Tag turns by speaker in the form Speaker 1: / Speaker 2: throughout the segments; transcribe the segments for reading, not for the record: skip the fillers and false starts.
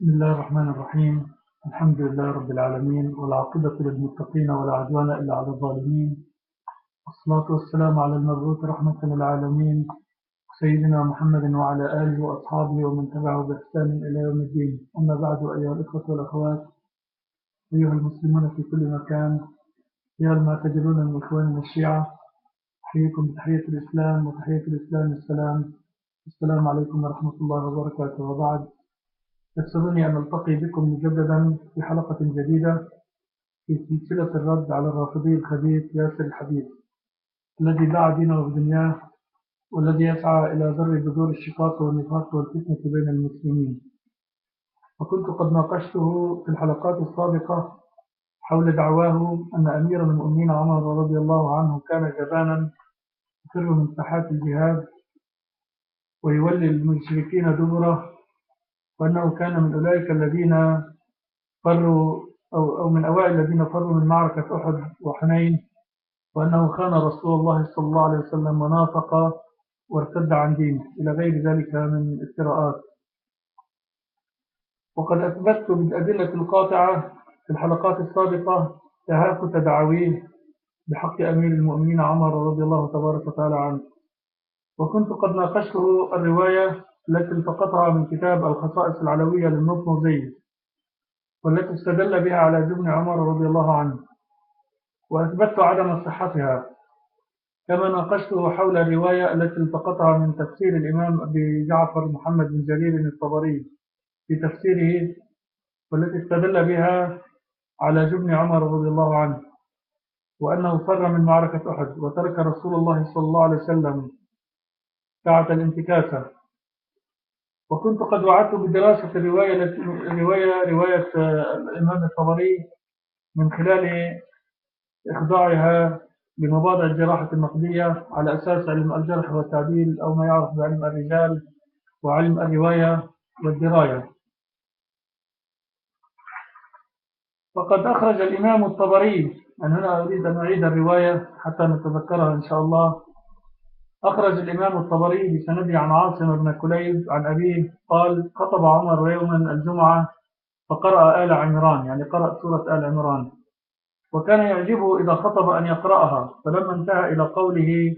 Speaker 1: بسم الله الرحمن الرحيم. الحمد لله رب العالمين، والعاقبة للمتقين ولا عدوان إلا على الظالمين، والصلاة والسلام على المبعوث رحمة للعالمين سيدنا محمد وعلى آله وأصحابه ومن تبعه بإحسان إلى يوم الدين. أما بعد، أيها الإخوة والأخوات، أيها المسلمون في كل مكان، أيها المعتدلون من إخواننا الشيعة، أحييكم بتحية الإسلام، وتحية الإسلام السلام. السلام عليكم ورحمة الله وبركاته. وبعد، يسرني أن ألتقي بكم مجددا في حلقة جديدة في سلسلة الرد على الرافضي الخبيث ياسر الحبيب، الذي باع دينه ودنياه، والذي يسعى إلى ذر بذور الشقاق والنفاق والفتنة بين المسلمين. وكنت قد ناقشته في الحلقات السابقة حول دعواه أن أمير المؤمنين عمر رضي الله عنه كان جبانا يفر من ساحات الجهاد ويولي المشركين دبره، وأنه كان من أولئك الذين فروا أو من أوائل الذين فروا من معركة أحد وحنين، وأنه خان رسول الله صلى الله عليه وسلم ونافق وارتد عن دينه إلى غير ذلك من افتراءات. وقد أثبتت بالأدلة القاطعة في الحلقات السابقة تهافت دعاويه بحق أمير المؤمنين عمر رضي الله تبارك وتعالى عنه. وكنت قد ناقشته الرواية التي التقطها من كتاب الخصائص العلوية للنطنزي، والتي استدل بها على جبن عمر رضي الله عنه، وأثبتت عدم صحتها. كما ناقشته حول الرواية التي التقطها من تفسير الإمام أبي جعفر محمد بن جرير الطبري في تفسيره، والتي استدل بها على جبن عمر رضي الله عنه، وأنه فر من معركة أحد وترك رسول الله صلى الله عليه وسلم ساعة الانتكاسة. وكنت قد وعدت بدراسة رواية الإمام الطبري من خلال إخضاعها بمبادئ الجراحة النقدية على أساس علم الجرح والتعديل، أو ما يعرف بعلم الرجال وعلم الرواية والدراية. فقد أخرج الإمام الطبري، أن هنا أريد أن أعيد الرواية حتى نتذكرها إن شاء الله. أخرج الإمام الطبري بسنده عن عاصم بن كليب عن أبيه قال: خطب عمر يوما الجمعة فقرأ آل عمران، يعني قرأ سورة آل عمران، وكان يعجبه إذا خطب أن يقرأها. فلما انتهى إلى قوله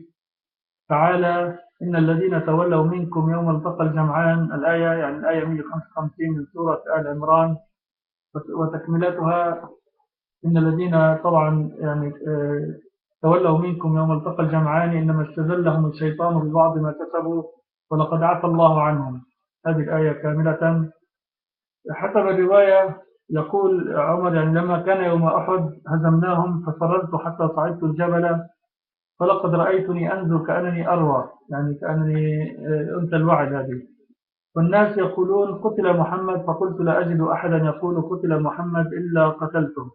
Speaker 1: تعالى: إن الذين تولوا منكم يوم التقى الجمعان، الآية يعني الآية 155 من سورة آل عمران، وتكملتها إن الذين طبعا يعني تولوا منكم يوم التقى الجمعان إنما استزلهم الشيطان ببعض ما كسبوا ولقد عفى الله عنهم. هذه الآية كاملة. حسب الرواية يقول عمر يعني لما كان يوم أحد هزمناهم ففررت حتى صعدت الجبل فلقد رأيتني أنزل كأنني أروى، يعني كأنني أنت الوعد هذه، والناس يقولون قتل محمد، فقلت لا أجد أحدا يقول قتل محمد إلا قتلته،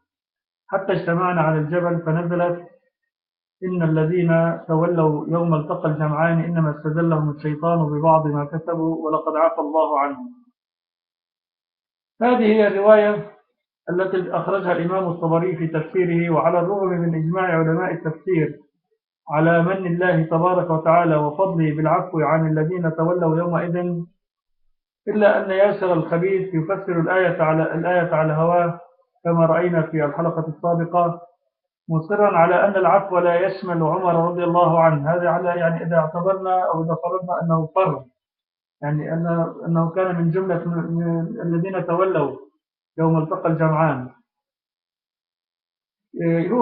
Speaker 1: حتى اجتمعنا على الجبل فنزلت: إن الذين تولوا يوم التقى الجمعان إنما استزلهم الشيطان ببعض ما كسبوا ولقد عفى الله عنهم. هذه هي الرواية التي أخرجها الإمام الطبري في تفسيره. وعلى الرغم من إجماع علماء التفسير على من الله تبارك وتعالى وفضله بالعفو عن الذين تولوا يومئذ، إلا أن ياسر الخبيث يفسر الآية على هواه كما رأينا في الحلقة السابقة، مصرا على أن العفو لا يشمل عمر رضي الله عنه. هذا على يعني إذا اعتبرنا أو إذا فرضنا أنه فر، يعني أنه كان من جملة من الذين تولوا يوم التقى الجمعان.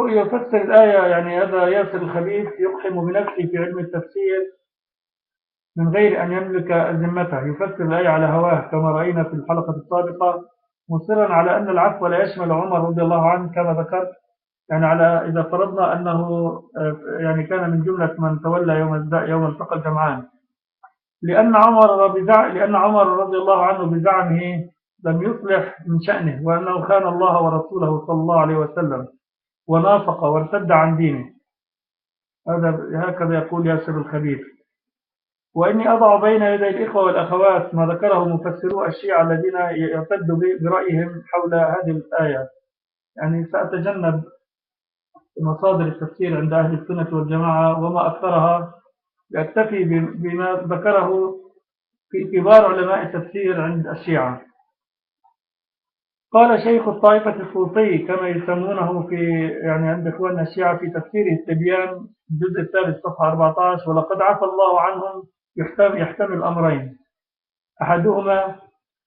Speaker 1: يفسر الآية، يعني هذا ياسر الخبيث يقحم بنفسه في علم التفسير من غير أن يملك ذمته، يفسر الآية على هواه كما رأينا في الحلقة السابقة، مصرا على أن العفو لا يشمل عمر رضي الله عنه كما ذكرت. يعني على إذا فرضنا أنه يعني كان من جملة من تولى يوم التقى الجمعان، لأن عمر رضي الله عنه بزعمه لم يصلح من شأنه، وأنه خان الله ورسوله صلى الله عليه وسلم ونافق وارتد عن دينه. هكذا يقول ياسر الخبيث. وإني أضع بين يدي الإخوة والأخوات ما ذكره مفسرو الشيعة الذين يعتدوا برأيهم حول هذه الآية. يعني سأتجنب مصادر التفسير عند أهل السنة والجماعة وما أكثرها، يكتفي بما ذكره في كبار علماء التفسير عند الشيعة. قال شيخ الطائفة الصوفي كما يسمونه في يعني عند إخواننا الشيعة في تفسير التبيان الجزء الثالث صفحة 14: ولقد عفى الله عنهم يحتمل أمرين، أحدهما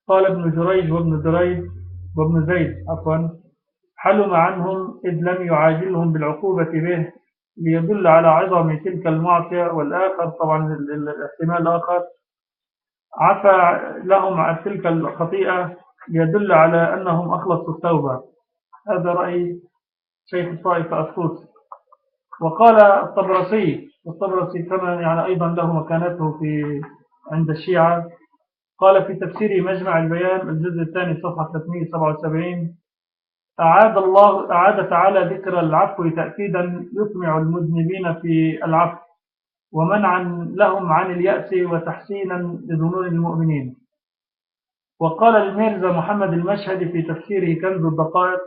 Speaker 1: قال ابن جريج وابن زيد حلم عنهم إذ لم يعاجلهم بالعقوبة به ليدل على عظم تلك المعصية، والآخر طبعا الاحتمال الآخر عفى لهم عن تلك الخطيئة ليدل على أنهم أخلصوا التوبة. هذا رأي شيخ الطائفة الصوفي. وقال والطبرسي كما يعني أيضا له مكانته في عند الشيعة، قال في تفسير مجمع البيان الجزء الثاني صفحة 377: أعاد تعالى ذكر العفو تأكيدا يطمع المذنبين في العفو ومنعا لهم عن اليأس وتحسينا لظنون المؤمنين. وقال الميرزا محمد المشهدي في تفسيره كنز الدقائق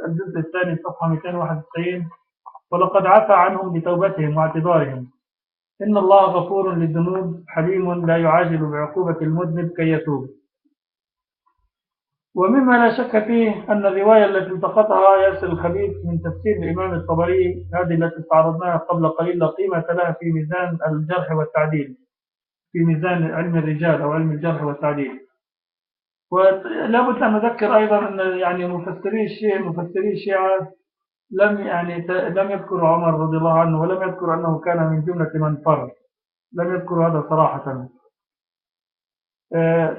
Speaker 1: الجزء الثاني صفحة 291: ولقد عفى عنهم بتوبتهم واعتذارهم، إن الله غفور للذنوب حليم لا يعاجل بعقوبة المذنب كي يتوب. ومما لا شك فيه أن الرواية التي التقطها ياسر الحبيب من تفسير الإمام الطبري، هذه التي استعرضناها قبل قليل، لا قيمة لها في ميزان الجرح والتعديل، في ميزان علم الرجال أو علم الجرح والتعديل. ولا بد أن نذكر أيضا أن يعني مفسري الشيعة لم يذكروا عمر رضي الله عنه، ولم يذكروا أنه كان من جملة من فر، لم يذكروا هذا صراحة.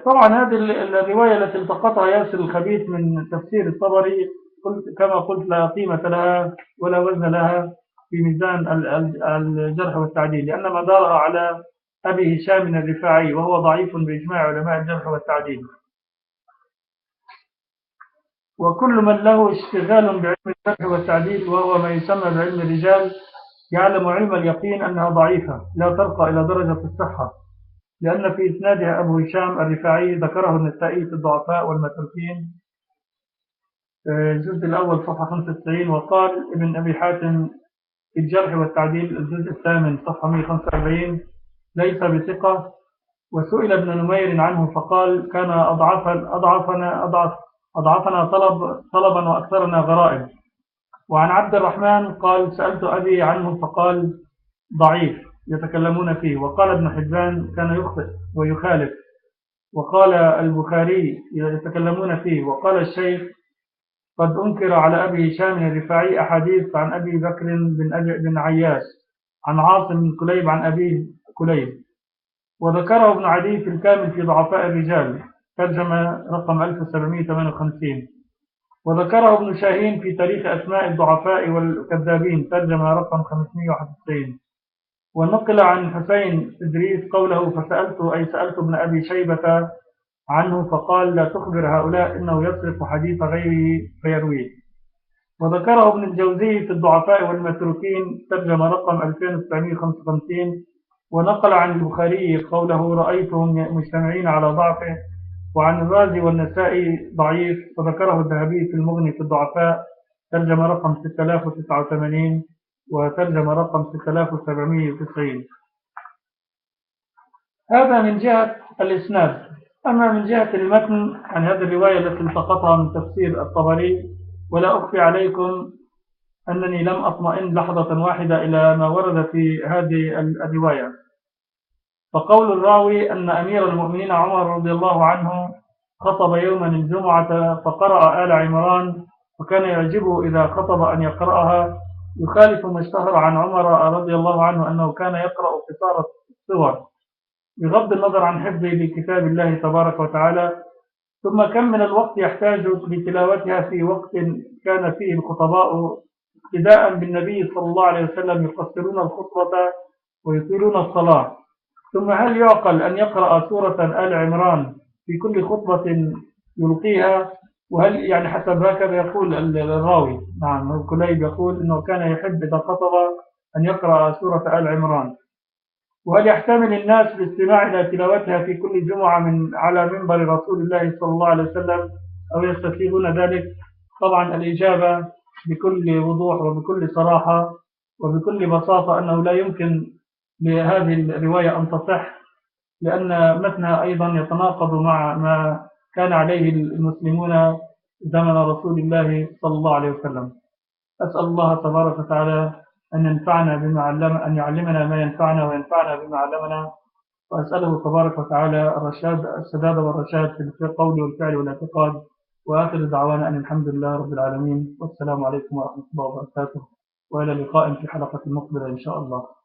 Speaker 1: طبعا هذه الرواية التي التقطها ياسر الخبيث من تفسير الطبري كما قلت لا قيمة لها ولا وزن لها في ميزان الجرح والتعديل، لأن مدارها على أبي هشام الرفاعي، وهو ضعيف بإجماع علماء الجرح والتعديل. وكل من له اشتغال بعلم الجرح والتعديل وهو ما يسمى بعلم الرجال يعلم علم اليقين أنها ضعيفة لا ترقى إلى درجة الصحة، لأن في إسنادها أبو هشام الرفاعي ذكره النسائي في الضعفاء والمتروكين الجزء الأول صفحة 95. وقال ابن أبي حاتم في الجرح والتعديل الجزء الثامن صفحة 145: ليس بثقة. وسئل ابن نمير عنه فقال: كان أضعفنا طلبا وأكثرنا غرائب. وعن عبد الرحمن قال: سألت أبي عنه فقال: ضعيف يتكلمون فيه. وقال ابن حبان: كان يخطئ ويخالف. وقال البخاري: يتكلمون فيه. وقال الشيخ: قد أنكر على أبي هشام الرفاعي أحاديث عن أبي بكر بن عياش عن عاصم بن كليب عن أبيه كليب. وذكره ابن عدي في الكامل في ضعفاء الرجال ترجمة رقم 1758. وذكره ابن شاهين في تاريخ أسماء الضعفاء والكذابين ترجمة رقم 591. ونقل عن حسين إدريس قوله: سألت ابن أبي شيبة عنه فقال: لا تخبر هؤلاء إنه يصرف حديث غيره فيرويه. وذكره ابن الجوزي في الضعفاء والمتروكين ترجمة رقم 2955. ونقل عن البخاري قوله: رأيتهم مجتمعين على ضعفه. وعن الرازي والنسائي ضعيف. وذكره الذهبي في المغني في الضعفاء ترجمة رقم 6089 وترجمة رقم 6790. هذا من جهة الإسناد. أما من جهة المتن عن هذه الرواية التي التقطها من تفسير الطبري، ولا أخفي عليكم أنني لم أطمئن لحظة واحدة إلى ما ورد في هذه الرواية. فقول الراوي أن أمير المؤمنين عمر رضي الله عنه خطب يوما الجمعة فقرأ آل عمران، وكان يعجبه إذا خطب أن يقرأها، يخالف ما اشتهر عن عمر رضي الله عنه أنه كان يقرأ قصار السور بغض النظر عن حفظه لكتاب الله تبارك وتعالى. ثم كم من الوقت يحتاج لتلاوتها في وقت كان فيه الخطباء ابتداء بالنبي صلى الله عليه وسلم يقصرون الخطبة ويطيلون الصلاة. ثم هل يعقل أن يقرأ سورة آل عمران في كل خطبة يلقيها؟ وهل يعني حسب هكذا يقول الراوي، نعم الكليب يقول أنه كان يحب إذا خطب أن يقرأ سورة آل عمران. وهل يحتمل الناس الاستماع إلى تلاوتها في كل جمعة من على منبر رسول الله صلى الله عليه وسلم أو يستسيغون ذلك؟ طبعا الإجابة بكل وضوح وبكل صراحة وبكل بساطة أنه لا يمكن لهذه الرواية أن تصح، لأن متنها أيضا يتناقض مع ما كان عليه المسلمون زمن رسول الله صلى الله عليه وسلم. أسأل الله تبارك وتعالى أن ينفعنا بما علم، أن يعلمنا ما ينفعنا وينفعنا بما علمنا. وأسأله تبارك وتعالى الرشاد، السداد والرشاد في القول والفعل والاعتقاد. وآخر دعوانا أن الحمد لله رب العالمين، والسلام عليكم ورحمة الله وبركاته، وإلى لقاء في حلقة مقبلة إن شاء الله.